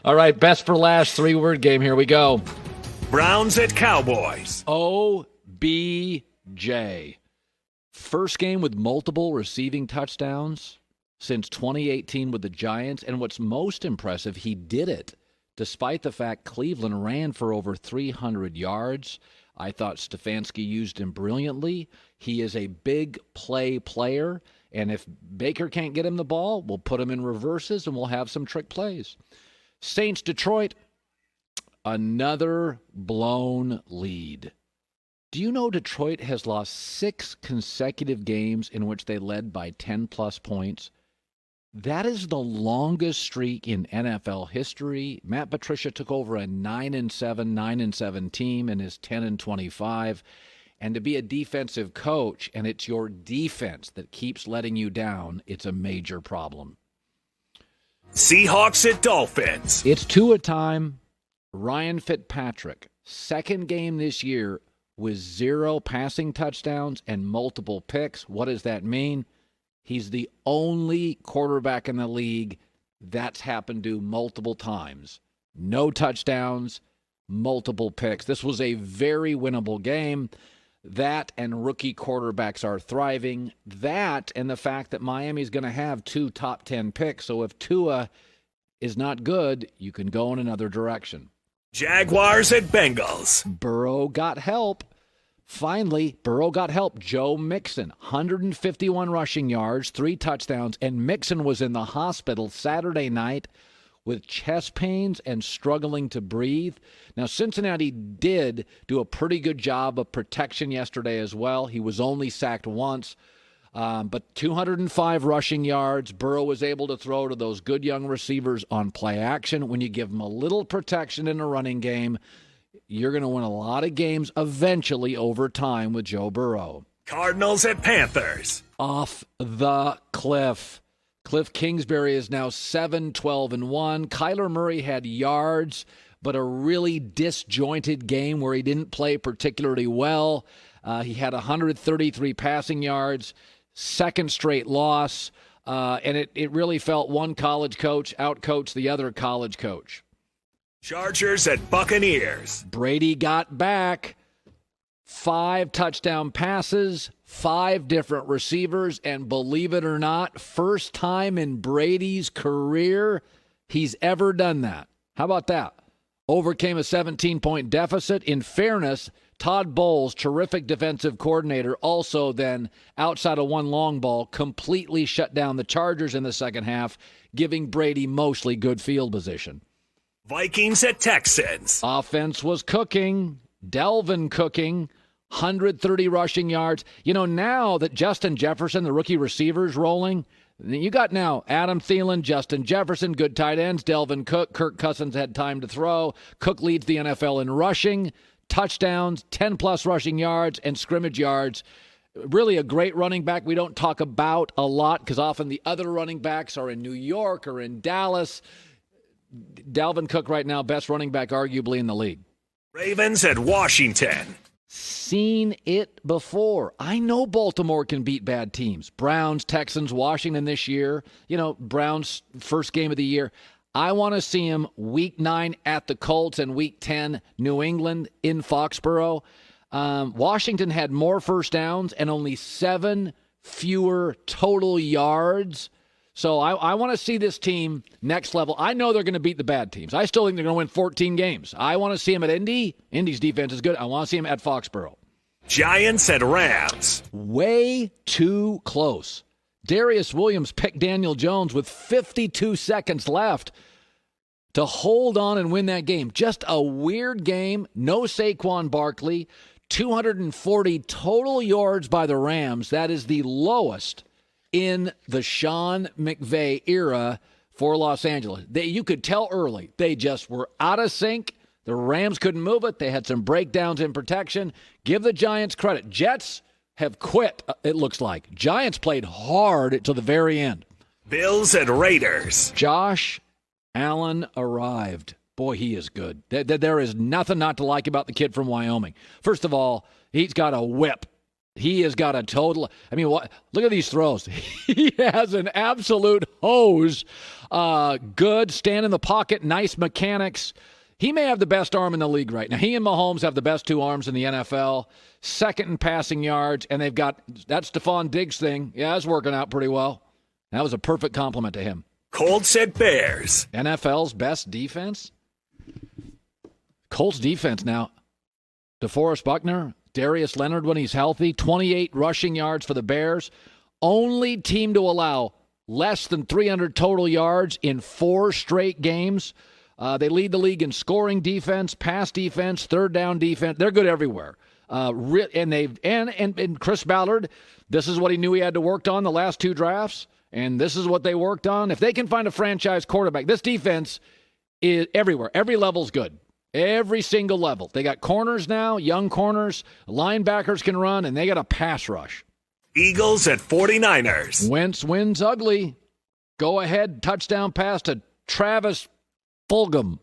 All right, best for last, three-word game. Here we go. Browns at Cowboys. OBJ. First game with multiple receiving touchdowns since 2018 with the Giants. And what's most impressive, he did it despite the fact Cleveland ran for over 300 yards. I thought Stefanski used him brilliantly. He is a big play player. And if Baker can't get him the ball, we'll put him in reverses and we'll have some trick plays. Saints, Detroit, another blown lead. Do you know Detroit has lost 6 consecutive games in which they led by 10-plus points? That is the longest streak in NFL history. Matt Patricia took over a 9-7 team and is 10-25. And to be a defensive coach, and it's your defense that keeps letting you down, it's a major problem. Seahawks at Dolphins. It's Tua time. Ryan Fitzpatrick, second game this year with 0 passing touchdowns and multiple picks. What does that mean? He's the only quarterback in the league that's happened to multiple times. No touchdowns, multiple picks. This was a very winnable game. That and rookie quarterbacks are thriving. That and the fact that Miami's going to have 2 top 10 picks. So if Tua is not good, you can go in another direction. Jaguars at Bengals. Burrow got help. Finally, Burrow got help. Joe Mixon, 151 rushing yards, 3 touchdowns, and Mixon was in the hospital Saturday night with chest pains and struggling to breathe. Now, Cincinnati did do a pretty good job of protection yesterday as well. He was only sacked once, but 205 rushing yards. Burrow was able to throw to those good young receivers on play action. When you give them a little protection in a running game, you're going to win a lot of games eventually over time with Joe Burrow. Cardinals at Panthers. Off the cliff. Cliff Kingsbury is now 7-12-1. Kyler Murray had yards, but a really disjointed game where he didn't play particularly well. He had 133 passing yards, second straight loss, and it really felt one college coach outcoached the other college coach. Chargers at Buccaneers. Brady got back. 5 touchdown passes, 5 different receivers, and believe it or not, first time in Brady's career he's ever done that. How about that? Overcame a 17-point deficit. In fairness, Todd Bowles, terrific defensive coordinator, also then, outside of one long ball, completely shut down the Chargers in the second half, giving Brady mostly good field position. Vikings at Texans. Offense was cooking. Delvin cooking. 130 rushing yards. You know, now that Justin Jefferson, the rookie receiver, is rolling, you got now Adam Thielen, Justin Jefferson, good tight ends, Delvin Cook. Kirk Cousins had time to throw. Cook leads the NFL in rushing, touchdowns, 10-plus rushing yards, and scrimmage yards. Really a great running back we don't talk about a lot because often the other running backs are in New York or in Dallas. Dalvin Cook right now, best running back arguably in the league. Ravens at Washington. Seen it before. I know Baltimore can beat bad teams. Browns, Texans, Washington this year. You know, Browns first game of the year. I want to see him week 9 at the Colts and week 10 New England in Foxborough. Washington had more first downs and only 7 fewer total yards. So I want to see this team next level. I know they're going to beat the bad teams. I still think they're going to win 14 games. I want to see them at Indy. Indy's defense is good. I want to see them at Foxborough. Giants at Rams. Way too close. Darius Williams picked Daniel Jones with 52 seconds left to hold on and win that game. Just a weird game. No Saquon Barkley. 240 total yards by the Rams. That is the lowest in the Sean McVay era for Los Angeles. You could tell early. They just were out of sync. The Rams couldn't move it. They had some breakdowns in protection. Give the Giants credit. Jets have quit, it looks like. Giants played hard to the very end. Bills and Raiders. Josh Allen arrived. Boy, he is good. There is nothing not to like about the kid from Wyoming. First of all, he's got a whip. He has got a total. I mean, what? Look at these throws. He has an absolute hose. Good, stand in the pocket, nice mechanics. He may have the best arm in the league right now. He and Mahomes have the best two arms in the NFL. Second in passing yards, and they've got that Stephon Diggs thing. Yeah, it's working out pretty well. That was a perfect compliment to him. Colts at Bears. NFL's best defense? Colts defense now. DeForest Buckner, Darius Leonard when he's healthy, 28 rushing yards for the Bears. Only team to allow less than 300 total yards in 4 straight games. They lead the league in scoring defense, pass defense, third down defense. They're good everywhere. And Chris Ballard, this is what he knew he had to work on the last 2 drafts, and this is what they worked on. If they can find a franchise quarterback, this defense is everywhere. Every level's good. Every single level. They got corners now, young corners. Linebackers can run, and they got a pass rush. Eagles at 49ers. Wentz wins ugly. Go ahead, touchdown pass to Travis Fulgham.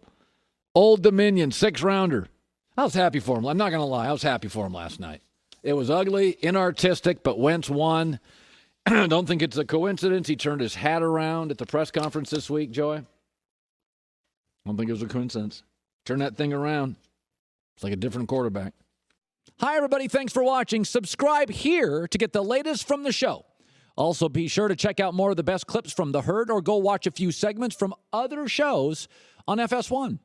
Old Dominion, 6-rounder. I was happy for him. I'm not going to lie. I was happy for him last night. It was ugly, inartistic, but Wentz won. I don't think it's a coincidence. He turned his hat around at the press conference this week, Joey. I don't think it was a coincidence. Turn that thing around. It's like a different quarterback. Hi, everybody. Thanks for watching. Subscribe here to get the latest from the show. Also, be sure to check out more of the best clips from The Herd or go watch a few segments from other shows on FS1.